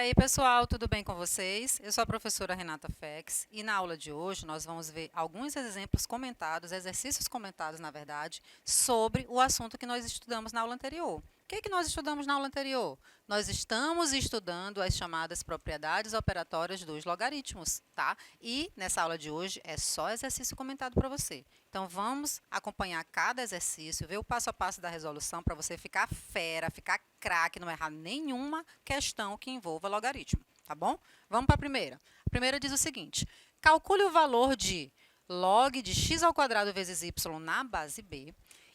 aí, pessoal, tudo bem com vocês? Eu sou a professora Renata Fex e na aula de hoje nós vamos ver alguns exemplos comentados, exercícios comentados, na verdade, sobre o assunto que nós estudamos na aula anterior. O que nós estudamos na aula anterior? Nós estamos estudando as chamadas propriedades operatórias dos logaritmos, tá? E nessa aula de hoje é só exercício comentado para você. Então, vamos acompanhar cada exercício, ver o passo a passo da resolução para você ficar fera, ficar craque, não errar nenhuma questão que envolva logaritmo, tá bom? Vamos para a primeira. A primeira diz o seguinte: calcule o valor de log de x ao quadrado vezes y na base b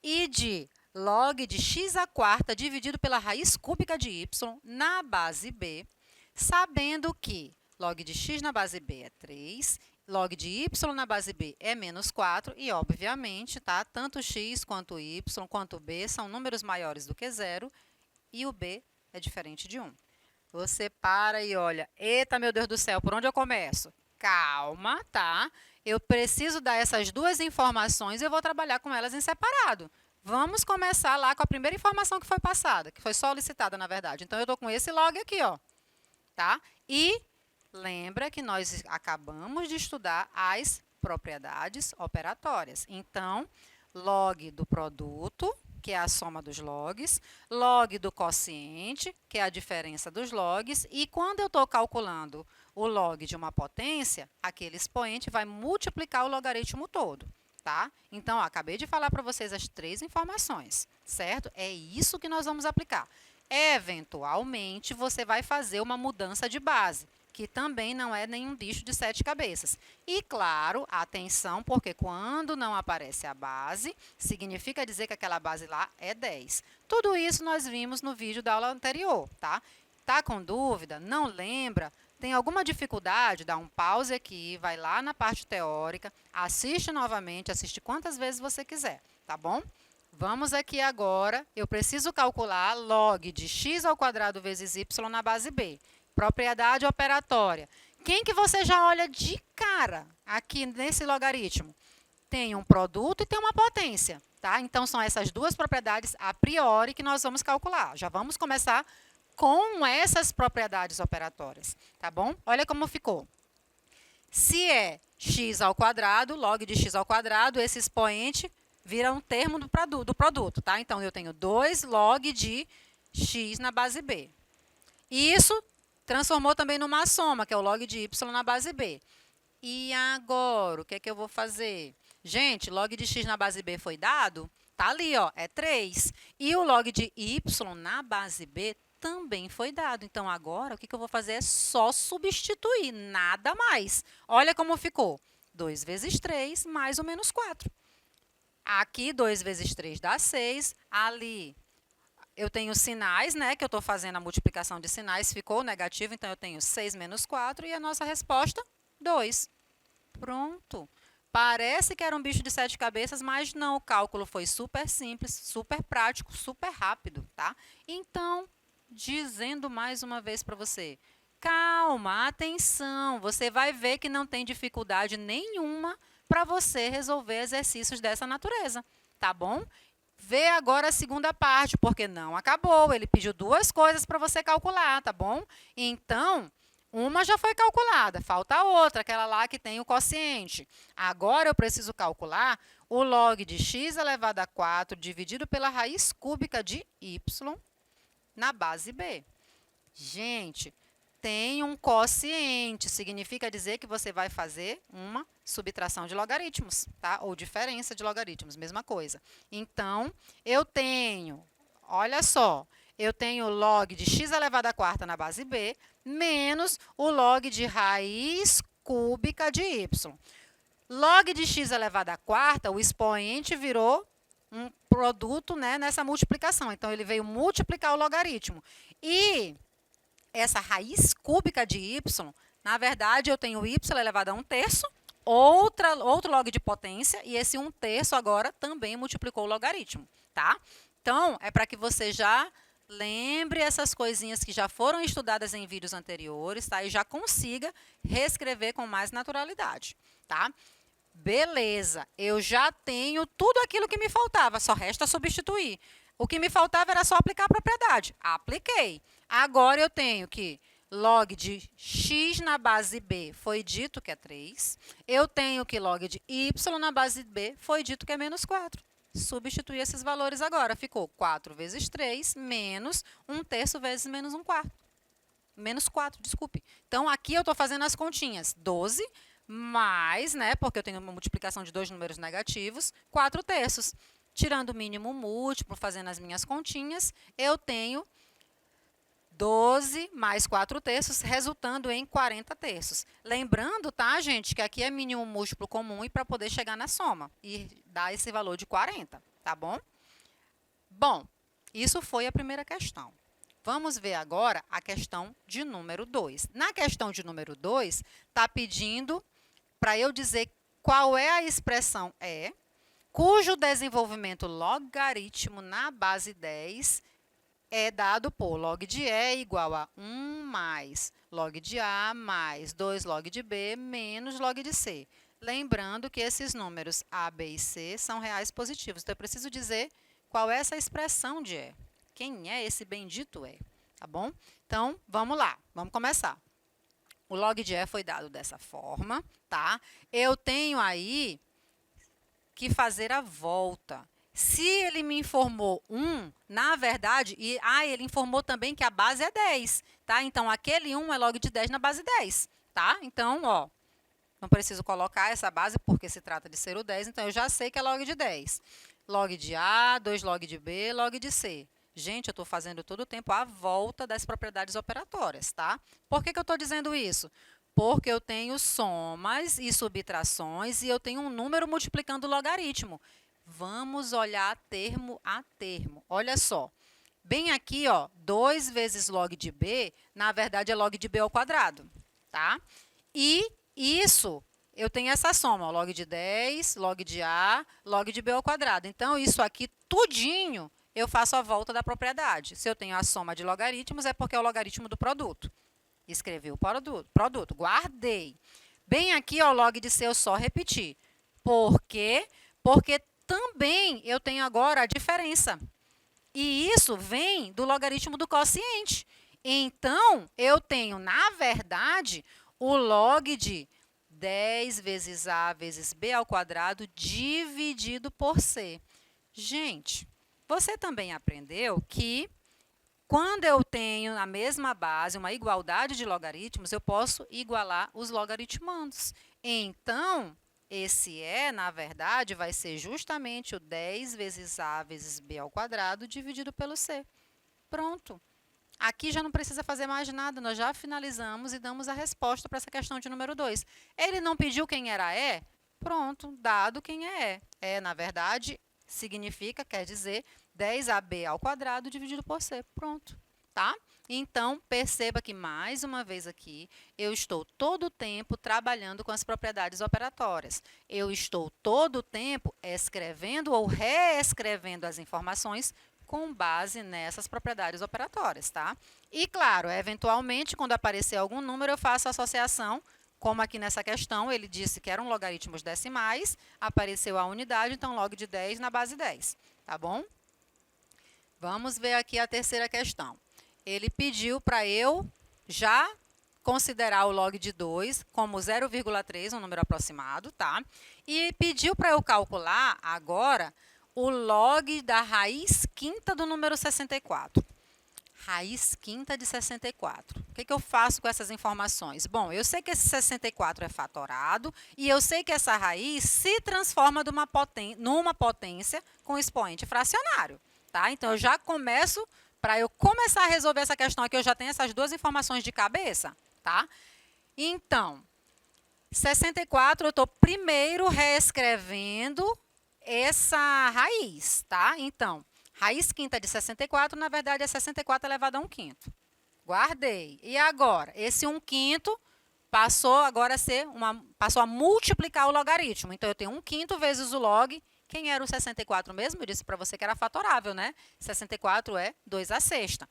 e de log de x à quarta dividido pela raiz cúbica de y na base b, sabendo que log de x na base b é 3, log de y na base b é menos 4 e, obviamente, tá, tanto x quanto y quanto b são números maiores do que zero e o b é diferente de 1. Você para e olha, eita, meu Deus do céu, por onde eu começo? Calma, tá? Eu preciso dar essas duas informações e eu vou trabalhar com elas em separado. Vamos começar lá com a primeira informação que foi passada, que foi solicitada, na verdade. Então, eu estou com esse log aqui, ó, tá? E lembra que nós acabamos de estudar as propriedades operatórias. Então, log do produto, que é a soma dos logs, log do quociente, que é a diferença dos logs, e quando eu estou calculando o log de uma potência, aquele expoente vai multiplicar o logaritmo todo. Tá? Então, ó, acabei de falar para vocês as três informações, certo? É isso que nós vamos aplicar. Eventualmente, você vai fazer uma mudança de base, que também não é nenhum bicho de 7 cabeças. E, claro, atenção, porque quando não aparece a base, significa dizer que aquela base lá é 10. Tudo isso nós vimos no vídeo da aula anterior, tá? Tá com dúvida? Não lembra? Tem alguma dificuldade? Dá um pause aqui, vai lá na parte teórica, assiste novamente, assiste quantas vezes você quiser, tá bom? Vamos aqui agora, eu preciso calcular log de x ao quadrado vezes y na base b. Propriedade operatória. Quem que você já olha de cara aqui nesse logaritmo? Tem um produto e tem uma potência, tá? Então, são essas duas propriedades a priori que nós vamos calcular. Já vamos começar com essas propriedades operatórias, tá bom? Olha como ficou. Se é x ao quadrado, log de x ao quadrado, esse expoente vira um termo do produto, tá? Então, eu tenho 2 log de x na base b. Isso transformou também numa soma, que é o log de y na base b. E agora, o que é que eu vou fazer? Gente, log de x na base b foi dado? Tá ali, ó, é 3. E o log de y na base b também foi dado. Então, agora, o que eu vou fazer é só substituir, nada mais. Olha como ficou. 2 vezes 3 mais ou menos 4. Aqui, 2 vezes 3 dá 6. Ali, eu tenho sinais, né, que eu estou fazendo a multiplicação de sinais, ficou negativo, então eu tenho 6 menos 4 e a nossa resposta, 2. Pronto. Parece que era um bicho de 7 cabeças, mas não, o cálculo foi super simples, super prático, super rápido, tá? Então, dizendo mais uma vez para você, calma, atenção, você vai ver que não tem dificuldade nenhuma para você resolver exercícios dessa natureza, tá bom? Vê agora a segunda parte, porque não acabou, ele pediu duas coisas para você calcular, tá bom? Então, uma já foi calculada, falta a outra, aquela lá que tem o quociente. Agora, eu preciso calcular o log de x elevado a 4 dividido pela raiz cúbica de y na base b. Gente, tem um quociente, significa dizer que você vai fazer uma subtração de logaritmos, tá? Ou diferença de logaritmos, mesma coisa. Então, eu tenho, olha só, eu tenho log de x elevado à quarta na base b, menos o log de raiz cúbica de y. Log de x elevado à quarta, o expoente virou um produto, né, nessa multiplicação. Então, ele veio multiplicar o logaritmo. E essa raiz cúbica de y, na verdade, eu tenho y elevado a 1/3, outro log de potência, e esse 1/3 agora também multiplicou o logaritmo, tá? Então, é para que você já lembre essas coisinhas que já foram estudadas em vídeos anteriores, tá? E já consiga reescrever com mais naturalidade, tá? Beleza, eu já tenho tudo aquilo que me faltava, só resta substituir. O que me faltava era só aplicar a propriedade. Apliquei. Agora eu tenho que log de x na base b foi dito que é 3. Eu tenho que log de y na base b foi dito que é menos 4. Substituir esses valores agora. Ficou 4 vezes 3 menos 1/3 vezes menos 1/4. Menos 4, desculpe. Então, aqui eu estou fazendo as continhas. 12 mais, né, porque eu tenho uma multiplicação de dois números negativos, 4/3. Tirando o mínimo múltiplo, fazendo as minhas continhas, eu tenho 12 mais 4/3, resultando em 40/3. Lembrando, tá, gente, que aqui é mínimo múltiplo comum e para poder chegar na soma e dar esse valor de 40, tá bom? Bom, isso foi a primeira questão. Vamos ver agora a questão de número 2. Na questão de número 2, está pedindo para eu dizer qual é a expressão E, cujo desenvolvimento logaritmo na base 10 é dado por log de E igual a 1 mais log de A mais 2 log de B menos log de C. Lembrando que esses números A, B e C são reais positivos. Então, eu preciso dizer qual é essa expressão de E. Quem é esse bendito E? Tá bom? Então, vamos lá. Vamos começar. O log de E foi dado dessa forma, tá? Eu tenho aí que fazer a volta. Se ele me informou 1, na verdade, ele informou também que a base é 10, tá? Então, aquele 1 é log de 10 na base 10, tá? Então, ó, não preciso colocar essa base porque se trata de ser o 10, então eu já sei que é log de 10. Log de A, 2 log de B, log de C. Gente, eu estou fazendo todo o tempo a volta das propriedades operatórias, tá? Por que eu estou dizendo isso? Porque eu tenho somas e subtrações e eu tenho um número multiplicando o logaritmo. Vamos olhar termo a termo. Olha só. Bem aqui, ó, 2 vezes log de B, na verdade, é log de B ao quadrado, tá? E isso, eu tenho essa soma, ó, log de 10, log de A, log de B ao quadrado. Então, isso aqui, tudinho, eu faço a volta da propriedade. Se eu tenho a soma de logaritmos, é porque é o logaritmo do produto. Escrevi o produto, guardei. Bem aqui, ó, log de C eu só repeti. Por quê? Porque também eu tenho agora a diferença. E isso vem do logaritmo do quociente. Então, eu tenho, na verdade, o log de 10 vezes A vezes B ao quadrado dividido por C. Gente, você também aprendeu que quando eu tenho na mesma base uma igualdade de logaritmos, eu posso igualar os logaritmandos. Então, esse E, na verdade, vai ser justamente o 10 vezes A vezes B ao quadrado dividido pelo C. Pronto. Aqui já não precisa fazer mais nada, nós já finalizamos e damos a resposta para essa questão de número 2. Ele não pediu quem era E? Pronto, dado quem é E. E, na verdade, significa, quer dizer, 10AB ao quadrado dividido por C. Pronto, tá? Então, perceba que, mais uma vez aqui, eu estou todo o tempo trabalhando com as propriedades operatórias. Eu estou todo o tempo escrevendo ou reescrevendo as informações com base nessas propriedades operatórias, tá? E, claro, eventualmente, quando aparecer algum número, eu faço a associação, como aqui nessa questão, ele disse que eram logaritmos decimais, apareceu a unidade, então, log de 10 na base 10, tá bom? Vamos ver aqui a terceira questão. Ele pediu para eu já considerar o log de 2 como 0,3, um número aproximado, tá? E pediu para eu calcular agora o log da raiz quinta do número 64. Raiz quinta de 64. O que eu faço com essas informações? Bom, eu sei que esse 64 é fatorado e eu sei que essa raiz se transforma numa potência com expoente fracionário, tá? Então, eu já começo, para eu começar a resolver essa questão aqui, eu já tenho essas duas informações de cabeça, tá? Então, 64, eu estou primeiro reescrevendo essa raiz, tá? Então, raiz quinta de 64, na verdade, é 64 elevado a 1/5. Guardei. E agora, esse 1/5 passou agora a ser passou a multiplicar o logaritmo. Então, eu tenho 1/5 vezes o log. Quem era o 64 mesmo? Eu disse para você que era fatorável, né? 64 é 2/6.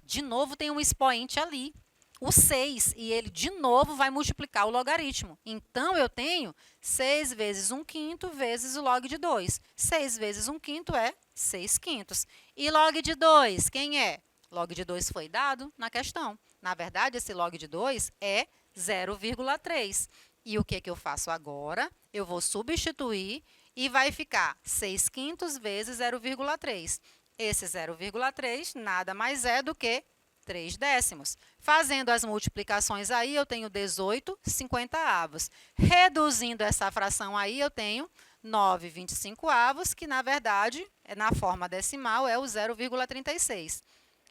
De novo, tem um expoente ali, o 6, e ele, de novo, vai multiplicar o logaritmo. Então, eu tenho 6 vezes 1/5 vezes o log de 2. 6 vezes 1/5 é 6/5. E log de 2, quem é? Log de 2 foi dado na questão. Na verdade, esse log de 2 é 0,3. E o que que eu faço agora? Eu vou substituir e vai ficar 6/5 vezes 0,3. Esse 0,3 nada mais é do que 3 décimos. Fazendo as multiplicações aí, eu tenho 18/50. Reduzindo essa fração aí, eu tenho 9/25, que na verdade, na forma decimal, é o 0,36.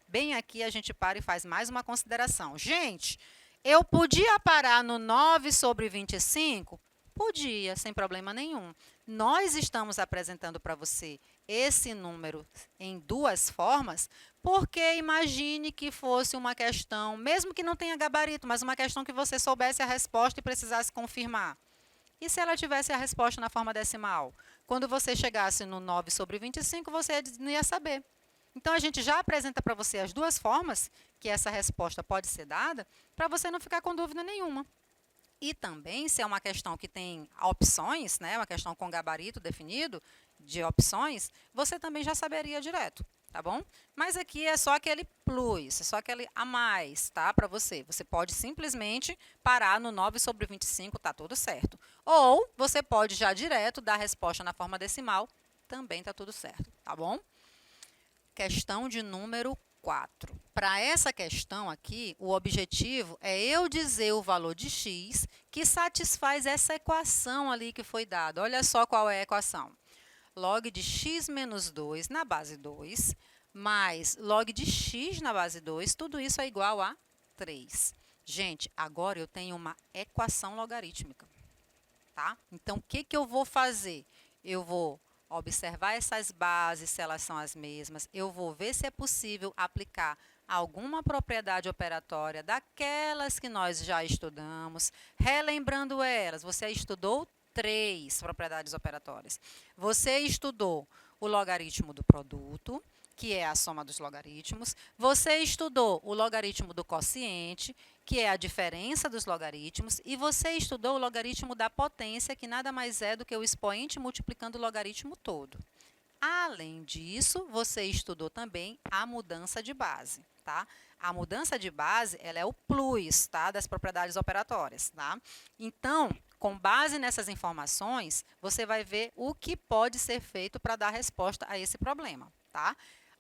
Bem aqui a gente para e faz mais uma consideração. Gente, eu podia parar no 9/25? Podia, sem problema nenhum. Nós estamos apresentando para você esse número em duas formas, porque imagine que fosse uma questão, mesmo que não tenha gabarito, mas uma questão que você soubesse a resposta e precisasse confirmar. E se ela tivesse a resposta na forma decimal? Quando você chegasse no 9/25, você não ia saber. Então, a gente já apresenta para você as duas formas que essa resposta pode ser dada, para você não ficar com dúvida nenhuma. E também, se é uma questão que tem opções, né, uma questão com gabarito definido, de opções, você também já saberia direto, tá bom? Mas aqui é só aquele plus, é só aquele a mais, tá, para você. Você pode simplesmente parar no 9/25, tá tudo certo. Ou você pode já direto dar a resposta na forma decimal, também tá tudo certo, tá bom? Questão de número 4. Para essa questão aqui, o objetivo é eu dizer o valor de x que satisfaz essa equação ali que foi dada. Olha só qual é a equação. Log de x menos 2 na base 2, mais log de x na base 2, tudo isso é igual a 3. Gente, agora eu tenho uma equação logarítmica, tá? Então, o que que eu vou fazer? Eu vou observar essas bases, se elas são as mesmas. Eu vou ver se é possível aplicar alguma propriedade operatória daquelas que nós já estudamos. Relembrando elas, você estudou 3 propriedades operatórias. Você estudou o logaritmo do produto, que é a soma dos logaritmos. Você estudou o logaritmo do quociente, que é a diferença dos logaritmos, e você estudou o logaritmo da potência, que nada mais é do que o expoente multiplicando o logaritmo todo. Além disso, você estudou também a mudança de base, tá? A mudança de base, ela é o plus, tá, das propriedades operatórias, tá? Então, com base nessas informações, você vai ver o que pode ser feito para dar resposta a esse problema, tá?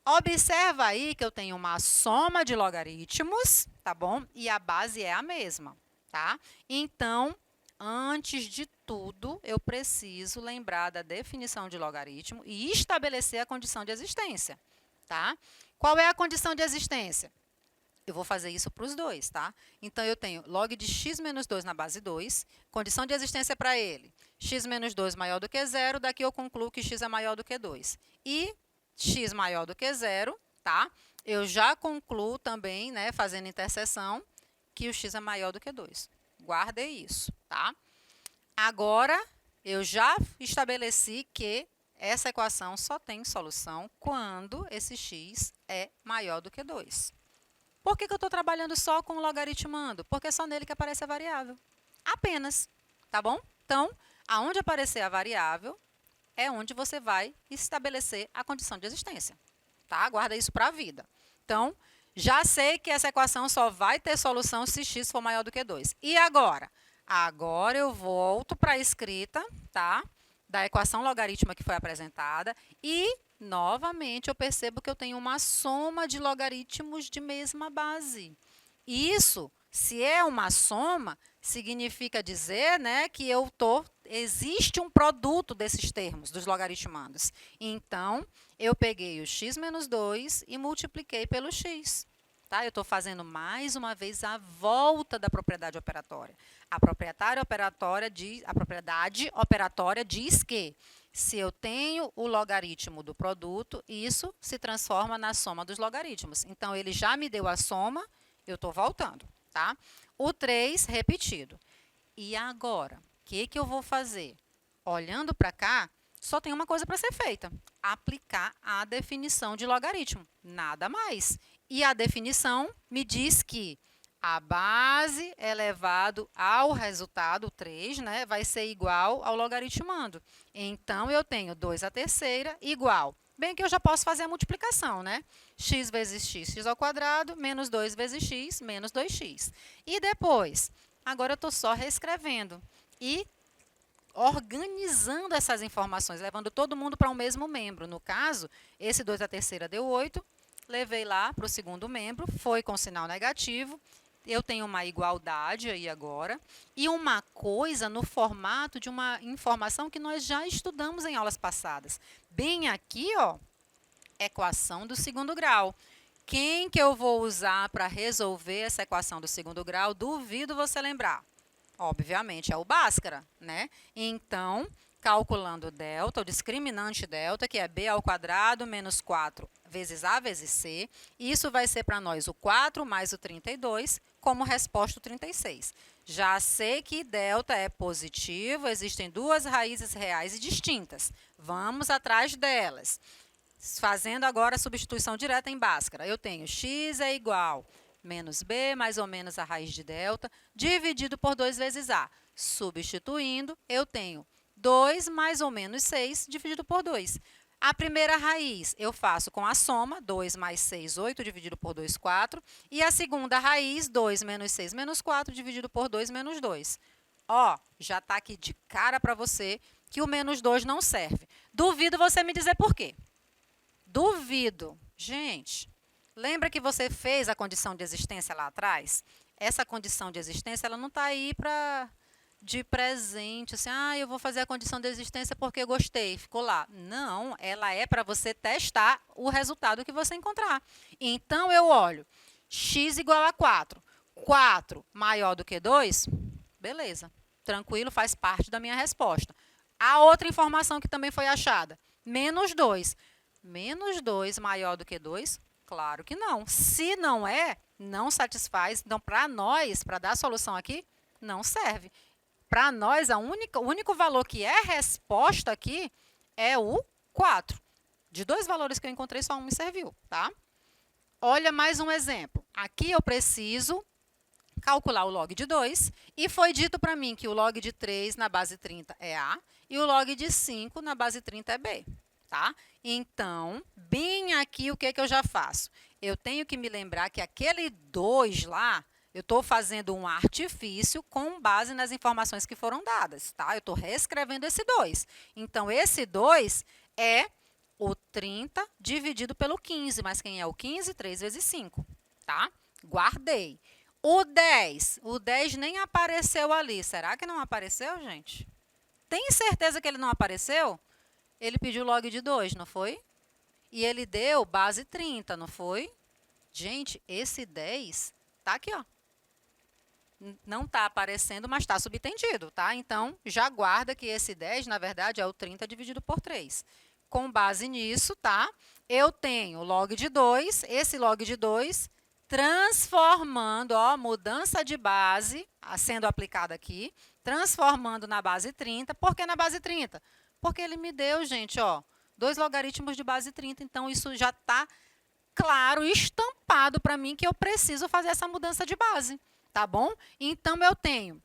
Observa aí que eu tenho uma soma de logaritmos, tá bom? E a base é a mesma, tá? Então, antes de tudo, eu preciso lembrar da definição de logaritmo e estabelecer a condição de existência, tá? Qual é a condição de existência? Eu vou fazer isso para os dois, tá? Então, eu tenho log de x menos 2 na base 2, condição de existência para ele, x menos 2 maior do que 0, daqui eu concluo que x é maior do que 2. E x maior do que 0, tá? Eu já concluo também, né, fazendo interseção, que o x é maior do que 2. Guardei isso, tá? Agora, eu já estabeleci que essa equação só tem solução quando esse x é maior do que 2. Por que eu estou trabalhando só com o logaritmando? Porque é só nele que aparece a variável. Apenas, tá bom? Então, aonde aparecer a variável, é onde você vai estabelecer a condição de existência, tá? Guarda isso para a vida. Então, já sei que essa equação só vai ter solução se x for maior do que 2. E agora? Agora eu volto para a escrita, tá? Da equação logarítmica que foi apresentada e, novamente, eu percebo que eu tenho uma soma de logaritmos de mesma base. Isso, se é uma soma, significa dizer, né, que existe um produto desses termos, dos logaritmandos. Então, eu peguei o x menos 2 e multipliquei pelo x. Tá? Eu estou fazendo mais uma vez a volta da propriedade operatória. A propriedade operatória diz que se eu tenho o logaritmo do produto, isso se transforma na soma dos logaritmos. Então, ele já me deu a soma, eu estou voltando, tá? O 3 repetido. E agora, o que eu vou fazer? Olhando para cá, só tem uma coisa para ser feita: aplicar a definição de logaritmo, nada mais. E a definição me diz que a base elevado ao resultado, 3, né, vai ser igual ao logaritmando. Então, eu tenho 2 à terceira igual bem que eu já posso fazer a multiplicação, né? X vezes x, x ao quadrado, menos 2 vezes x, menos 2x. E depois, agora eu estou só reescrevendo e organizando essas informações, levando todo mundo para o mesmo membro. No caso, esse 2 à terceira deu 8, levei lá para o segundo membro, foi com sinal negativo, eu tenho uma igualdade aí agora, e uma coisa no formato de uma informação que nós já estudamos em aulas passadas. Bem aqui, ó, equação do segundo grau. Quem que eu vou usar para resolver essa equação do segundo grau? Duvido você lembrar. Obviamente, é o Bhaskara, né? Então, calculando o delta, o discriminante delta, que é b ao quadrado menos 4 vezes a vezes c, isso vai ser para nós o 4 mais o 32, como resposta o 36. Já sei que delta é positivo, existem duas raízes reais e distintas. Vamos atrás delas. Fazendo agora a substituição direta em Bhaskara, eu tenho x é igual menos b, mais ou menos a raiz de delta, dividido por 2 vezes a. Substituindo, eu tenho 2 mais ou menos 6 dividido por 2. A primeira raiz eu faço com a soma, 2 mais 6, 8, dividido por 2, 4. E a segunda raiz, 2 menos 6 menos 4, dividido por 2 menos 2. Ó, já está aqui de cara para você que o menos 2 não serve. Duvido você me dizer por quê. Duvido. Gente, lembra que você fez a condição de existência lá atrás? Essa condição de existência, ela não está aí de presente, assim, eu vou fazer a condição de existência porque gostei, ficou lá. Não, ela é para você testar o resultado que você encontrar. Então, eu olho, x igual a 4. 4 maior do que 2? Beleza, tranquilo, faz parte da minha resposta. A outra informação que também foi achada, menos 2. Menos 2 maior do que 2? Claro que não. Se não é, não satisfaz. Então, para nós, para dar a solução aqui, não serve. Para nós, o único valor que é resposta aqui é o 4. De dois valores que eu encontrei, só um me serviu, tá? Olha mais um exemplo. Aqui eu preciso calcular o log de 2 e foi dito para mim que o log de 3 na base 30 é A e o log de 5 na base 30 é B. Tá? Então, bem aqui, o que eu já faço? Eu tenho que me lembrar que aquele 2 lá, eu estou fazendo um artifício com base nas informações que foram dadas. Tá? Eu estou reescrevendo esse 2. Então, esse 2 é o 30 dividido pelo 15. Mas quem é o 15? 3 vezes 5. Tá? Guardei. O 10 nem apareceu ali. Será que não apareceu, gente? Tem certeza que ele não apareceu? Ele pediu log de 2, não foi? E ele deu base 30, não foi? Gente, esse 10 está aqui, ó. Não está aparecendo, mas está subtendido, tá? Então, já guarda que esse 10, na verdade, é o 30 dividido por 3. Com base nisso, tá? Eu tenho log de 2, esse log de 2, transformando, ó, mudança de base, sendo aplicada aqui, transformando na base 30. Por que na base 30? Porque ele me deu, gente, ó, 2 logaritmos de base 30. Então, isso já está claro, estampado para mim que eu preciso fazer essa mudança de base, tá bom? Então, eu tenho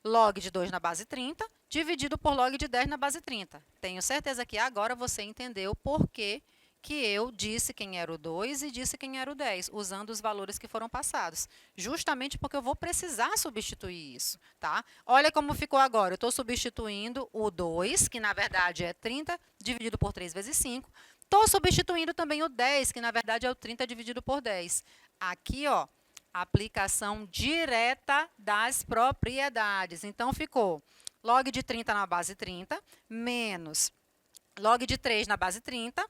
log de 2 na base 30, dividido por log de 10 na base 30. Tenho certeza que agora você entendeu por que eu disse quem era o 2 e disse quem era o 10, usando os valores que foram passados. Justamente porque eu vou precisar substituir isso, tá? Olha como ficou agora. Eu estou substituindo o 2, que na verdade é 30 dividido por 3 vezes 5. Estou substituindo também o 10, que na verdade é o 30 dividido por 10. Aqui, ó, aplicação direta das propriedades. Então, ficou log de 30 na base 30, menos log de 3 na base 30,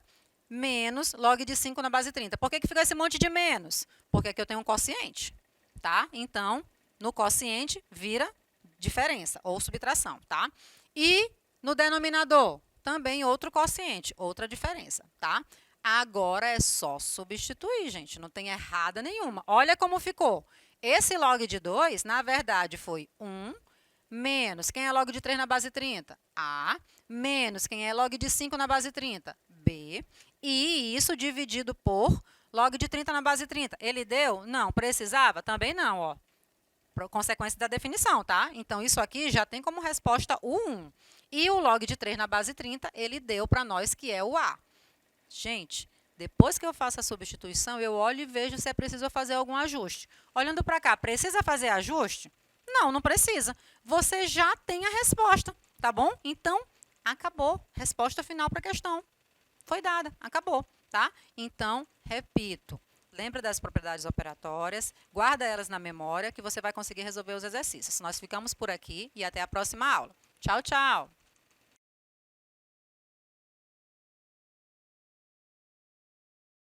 menos log de 5 na base 30. Por que ficou esse monte de menos? Porque aqui eu tenho um quociente, tá? Então, no quociente, vira diferença ou subtração, tá? E no denominador, também outro quociente, outra diferença, tá? Agora é só substituir, gente, não tem errada nenhuma. Olha como ficou. Esse log de 2, na verdade, foi 1 menos, quem é log de 3 na base 30? A, menos, quem é log de 5 na base 30? B, e isso dividido por log de 30 na base 30. Ele deu? Não. Precisava? Também não, ó. Consequência da definição, tá? Então, isso aqui já tem como resposta o 1. E o log de 3 na base 30, ele deu para nós que é o A. Gente, depois que eu faço a substituição, eu olho e vejo se é preciso fazer algum ajuste. Olhando para cá, precisa fazer ajuste? Não, não precisa. Você já tem a resposta, tá bom? Então, acabou. Resposta final para a questão. Foi dada, acabou, tá? Então, repito. Lembra das propriedades operatórias, guarda elas na memória que você vai conseguir resolver os exercícios. Nós ficamos por aqui e até a próxima aula. Tchau, tchau!